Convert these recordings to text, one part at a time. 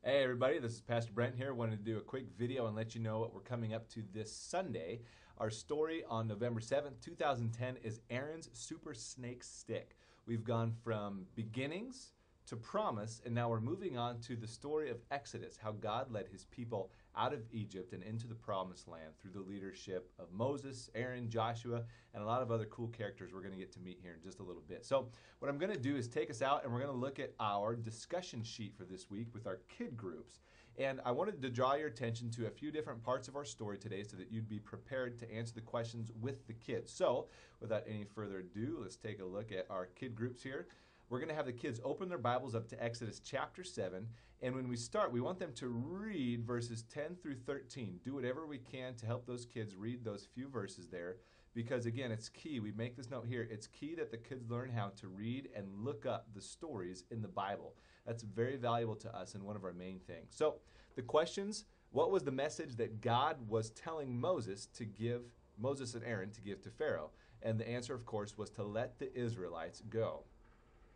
Hey everybody, this is Pastor Brent here. Wanted to do a quick video and let you know what we're coming up to this Sunday. Our story on November 7th, 2010 is Aaron's Super Snake Stick. We've gone from beginnings to promise, and now we're moving on to the story of Exodus, how God led his people out of Egypt and into the promised land through the leadership of Moses, Aaron, Joshua, and a lot of other cool characters we're going to get to meet here in just a little bit. So what I'm going to do is take us out and we're going to look at our discussion sheet for this week with our kid groups. And I wanted to draw your attention to a few different parts of our story today so that you'd be prepared to answer the questions with the kids. So without any further ado, let's take a look at our kid groups here. We're going to have the kids open their Bibles up to Exodus chapter 7. And when we start, we want them to read verses 10 through 13. Do whatever we can to help those kids read those few verses there. Because again, it's key. We make this note here. It's key that the kids learn how to read and look up the stories in the Bible. That's very valuable to us and one of our main things. So the questions, what was the message that God was telling Moses and Aaron to give to Pharaoh? And the answer, of course, was to let the Israelites go.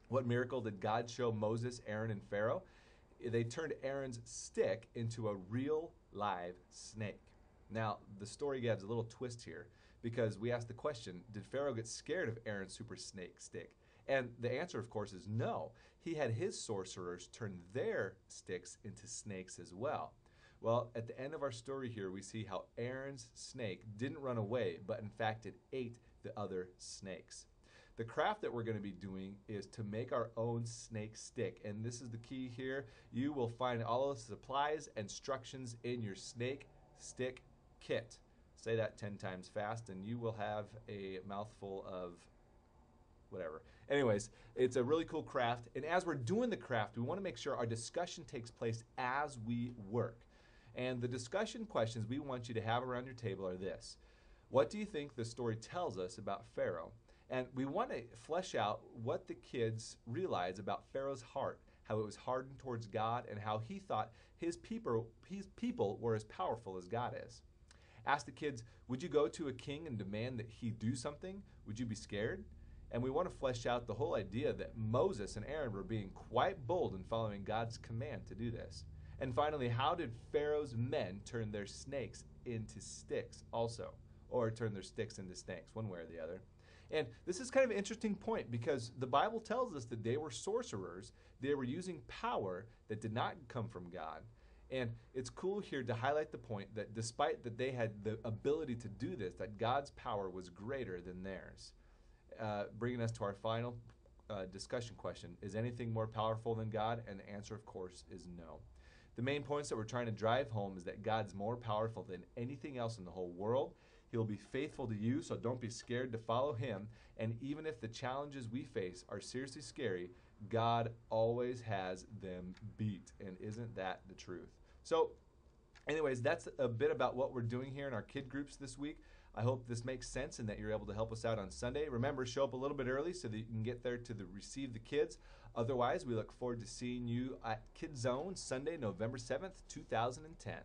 What miracle did God show Moses, Aaron, and Pharaoh? They turned Aaron's stick into a real live snake. Now, the story gives a little twist here because we asked the question, did Pharaoh get scared of Aaron's super snake stick? And the answer, of course, is no. He had his sorcerers turn their sticks into snakes as well. Well, at the end of our story here, we see how Aaron's snake didn't run away, but in fact, it ate the other snakes. The craft that we're going to be doing is to make our own snake stick. And this is the key here. You will find all of the supplies and instructions in your snake stick kit. Say that 10 times fast and you will have a mouthful of whatever. Anyways, it's a really cool craft. And as we're doing the craft, we want to make sure our discussion takes place as we work. And the discussion questions we want you to have around your table are this. What do you think the story tells us about Pharaoh? And we want to flesh out what the kids realize about Pharaoh's heart, how it was hardened towards God, and how he thought his people were as powerful as God is. Ask the kids, would you go to a king and demand that he do something? Would you be scared? And we want to flesh out the whole idea that Moses and Aaron were being quite bold in following God's command to do this. And finally, how did Pharaoh's men turn their snakes into sticks also? Or turn their sticks into snakes, one way or the other. And this is kind of an interesting point because the Bible tells us that they were sorcerers. They were using power that did not come from God. And it's cool here to highlight the point that despite that they had the ability to do this, that God's power was greater than theirs. Bringing us to our final discussion question. Is anything more powerful than God? And the answer, of course, is no. The main points that we're trying to drive home is that God's more powerful than anything else in the whole world. He'll be faithful to you, so don't be scared to follow him. And even if the challenges we face are seriously scary, God always has them beat. And isn't that the truth? So anyways, that's a bit about what we're doing here in our kid groups this week. I hope this makes sense and that you're able to help us out on Sunday. Remember, show up a little bit early so that you can get there to receive the kids. Otherwise, we look forward to seeing you at kidZONE Sunday, November 7th, 2010.